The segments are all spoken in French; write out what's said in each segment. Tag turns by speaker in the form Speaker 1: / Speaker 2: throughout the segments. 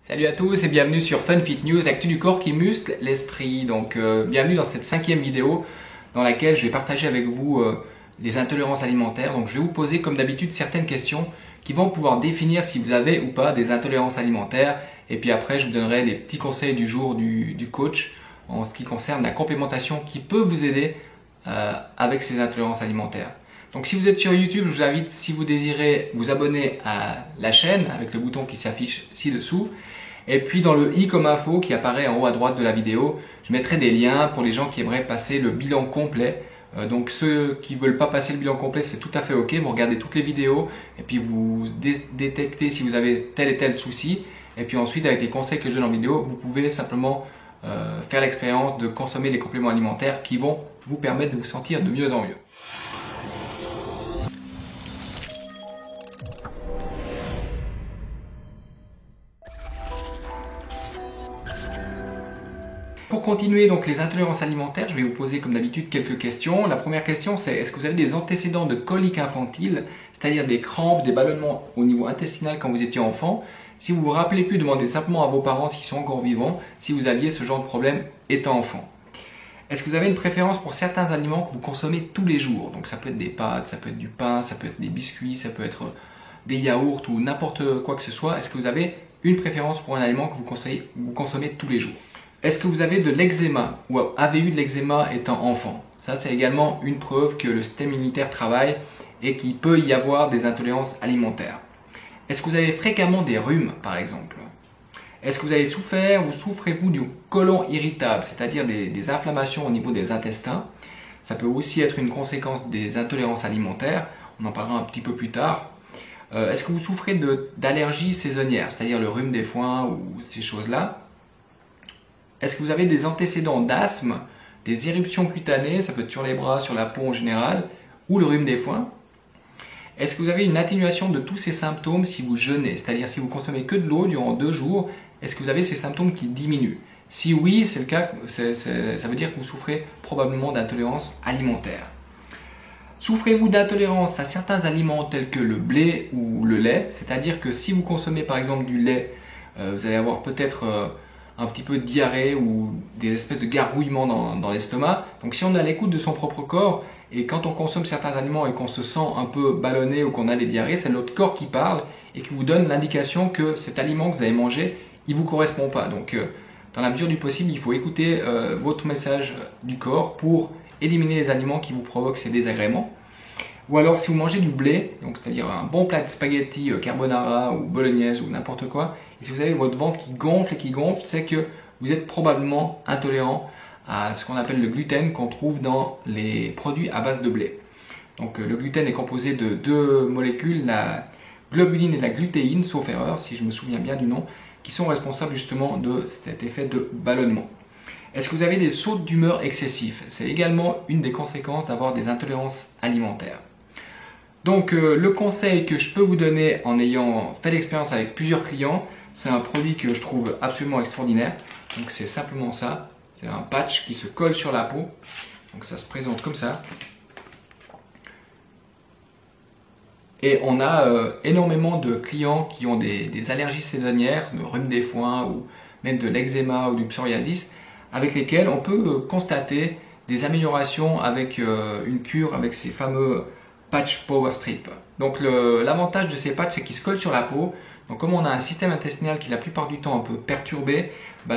Speaker 1: Salut à tous et bienvenue sur Fun Fit News, l'actu du corps qui muscle l'esprit. Donc bienvenue dans cette 5e vidéo dans laquelle je vais partager avec vous les intolérances alimentaires. Donc je vais vous poser comme d'habitude certaines questions qui vont pouvoir définir si vous avez ou pas des intolérances alimentaires. Et puis après je vous donnerai les petits conseils du jour du coach en ce qui concerne la complémentation qui peut vous aider avec ces intolérances alimentaires. Donc si vous êtes sur YouTube, je vous invite, si vous désirez, vous abonner à la chaîne avec le bouton qui s'affiche ci-dessous. Et puis dans le i comme info qui apparaît en haut à droite de la vidéo, je mettrai des liens pour les gens qui aimeraient passer le bilan complet. Donc ceux qui ne veulent pas passer le bilan complet, c'est tout à fait ok. Vous regardez toutes les vidéos et puis vous détectez si vous avez tel et tel souci. Et puis ensuite, avec les conseils que je donne en vidéo, vous pouvez simplement faire l'expérience de consommer les compléments alimentaires qui vont vous permettre de vous sentir de mieux en mieux. Pour continuer donc les intolérances alimentaires, je vais vous poser comme d'habitude quelques questions. La première question c'est: est-ce que vous avez des antécédents de coliques infantiles, c'est-à-dire des crampes, des ballonnements au niveau intestinal quand vous étiez enfant? Si vous vous rappelez plus, demandez simplement à vos parents s'ils sont encore vivants, si vous aviez ce genre de problème étant enfant. Est-ce que vous avez une préférence pour certains aliments que vous consommez tous les jours? Donc ça peut être des pâtes, ça peut être du pain, ça peut être des biscuits, ça peut être des yaourts ou n'importe quoi que ce soit. Est-ce que vous avez une préférence pour un aliment que vous consommez tous les jours? Est-ce que vous avez de l'eczéma ou avez eu de l'eczéma étant enfant? Ça, c'est également une preuve que le système immunitaire travaille et qu'il peut y avoir des intolérances alimentaires. Est-ce que vous avez fréquemment des rhumes, par exemple? Est-ce que vous avez souffert ou souffrez-vous du côlon irritable, c'est-à-dire des inflammations au niveau des intestins? Ça peut aussi être une conséquence des intolérances alimentaires, on en parlera un petit peu plus tard. Est-ce que vous souffrez d'allergies saisonnières, c'est-à-dire le rhume des foins ou ces choses-là? Est-ce que vous avez des antécédents d'asthme, des éruptions cutanées, ça peut être sur les bras, sur la peau en général, ou le rhume des foins? Est-ce que vous avez une atténuation de tous ces symptômes si vous jeûnez, c'est-à-dire si vous consommez que de l'eau durant 2 jours, est-ce que vous avez ces symptômes qui diminuent? Si oui, c'est le cas, ça veut dire que vous souffrez probablement d'intolérance alimentaire. Souffrez-vous d'intolérance à certains aliments tels que le blé ou le lait? C'est-à-dire que si vous consommez par exemple du lait, vous allez avoir peut-être un petit peu de diarrhée ou des espèces de gargouillements dans l'estomac. Donc si on est à l'écoute de son propre corps et quand on consomme certains aliments et qu'on se sent un peu ballonné ou qu'on a des diarrhées, c'est notre corps qui parle et qui vous donne l'indication que cet aliment que vous avez mangé, il ne vous correspond pas. Donc dans la mesure du possible, il faut écouter votre message du corps pour éliminer les aliments qui vous provoquent ces désagréments. Ou alors si vous mangez du blé, donc c'est-à-dire un bon plat de spaghetti carbonara ou bolognaise ou n'importe quoi, et si vous avez votre ventre qui gonfle, c'est que vous êtes probablement intolérant à ce qu'on appelle le gluten qu'on trouve dans les produits à base de blé. Donc le gluten est composé de 2 molécules, la globuline et la glutéine, sauf erreur, si je me souviens bien du nom, qui sont responsables justement de cet effet de ballonnement. Est-ce que vous avez des sautes d'humeur excessifs? C'est également une des conséquences d'avoir des intolérances alimentaires. Donc le conseil que je peux vous donner en ayant fait l'expérience avec plusieurs clients, c'est un produit que je trouve absolument extraordinaire. Donc c'est simplement ça, c'est un patch qui se colle sur la peau. Donc ça se présente comme ça. Et on a énormément de clients qui ont des allergies saisonnières, le rhume des foins ou même de l'eczéma ou du psoriasis, avec lesquels on peut constater des améliorations avec une cure avec ces fameux patch Power Strip. Donc l'avantage de ces patchs, c'est qu'ils se collent sur la peau. Donc comme on a un système intestinal qui la plupart du temps un peu perturbé,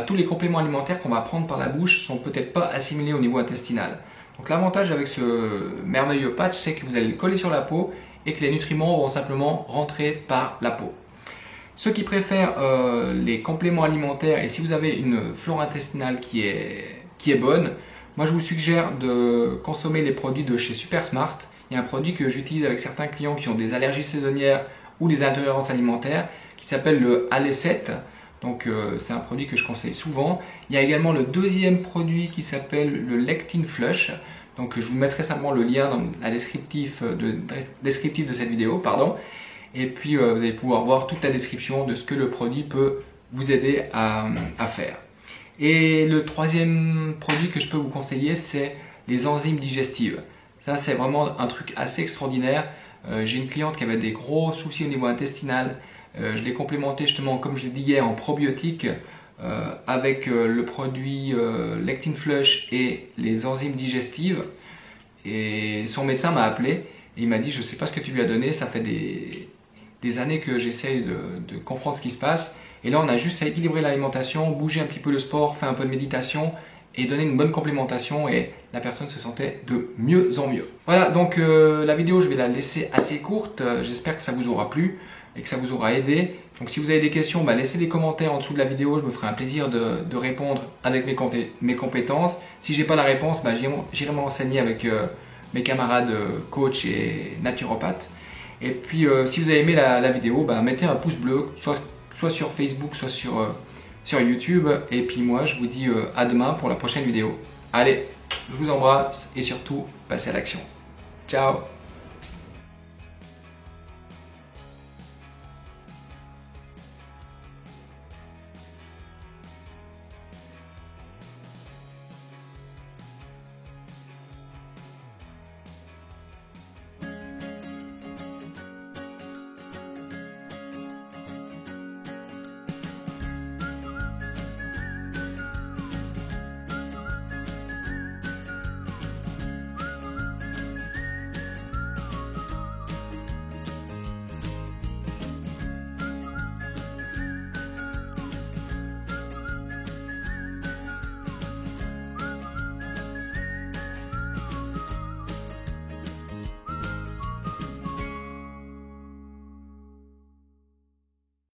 Speaker 1: tous les compléments alimentaires qu'on va prendre par la bouche sont peut-être pas assimilés au niveau intestinal. Donc l'avantage avec ce merveilleux patch, c'est que vous allez le coller sur la peau et que les nutriments vont simplement rentrer par la peau. Ceux qui préfèrent les compléments alimentaires, et si vous avez une flore intestinale qui est bonne, moi je vous suggère de consommer les produits de chez Super Smart. Il y a un produit que j'utilise avec certains clients qui ont des allergies saisonnières ou des intolérances alimentaires qui s'appelle le Alecet. Donc c'est un produit que je conseille souvent. Il y a également le deuxième produit qui s'appelle le Lectin Flush. Donc je vous mettrai simplement le lien dans la descriptif de cette vidéo. Et puis vous allez pouvoir voir toute la description de ce que le produit peut vous aider à faire. Et le troisième produit que je peux vous conseiller, c'est les enzymes digestives. Ça c'est vraiment un truc assez extraordinaire. J'ai une cliente qui avait des gros soucis au niveau intestinal, Je l'ai complémenté justement, comme je l'ai dit hier, en probiotique avec le produit Lectin Flush et les enzymes digestives. Et son médecin m'a appelé et il m'a dit: je ne sais pas ce que tu lui as donné, ça fait des années que j'essaye de comprendre ce qui se passe. Et là on a juste à équilibrer l'alimentation, bouger un petit peu le sport, faire un peu de méditation et donner une bonne complémentation, et la personne se sentait de mieux en mieux. Voilà, donc la vidéo je vais la laisser assez courte, j'espère que ça vous aura plu et que ça vous aura aidé. Donc si vous avez des questions, laissez des commentaires en dessous de la vidéo, je me ferai un plaisir de répondre avec mes compétences. Si j'ai pas la réponse, j'irai me renseigner avec mes camarades coachs et naturopathes. Et puis si vous avez aimé la vidéo, mettez un pouce bleu, soit sur Facebook, soit sur YouTube. Et puis moi je vous dis à demain pour la prochaine vidéo. Allez, je vous embrasse et surtout passez à l'action. Ciao!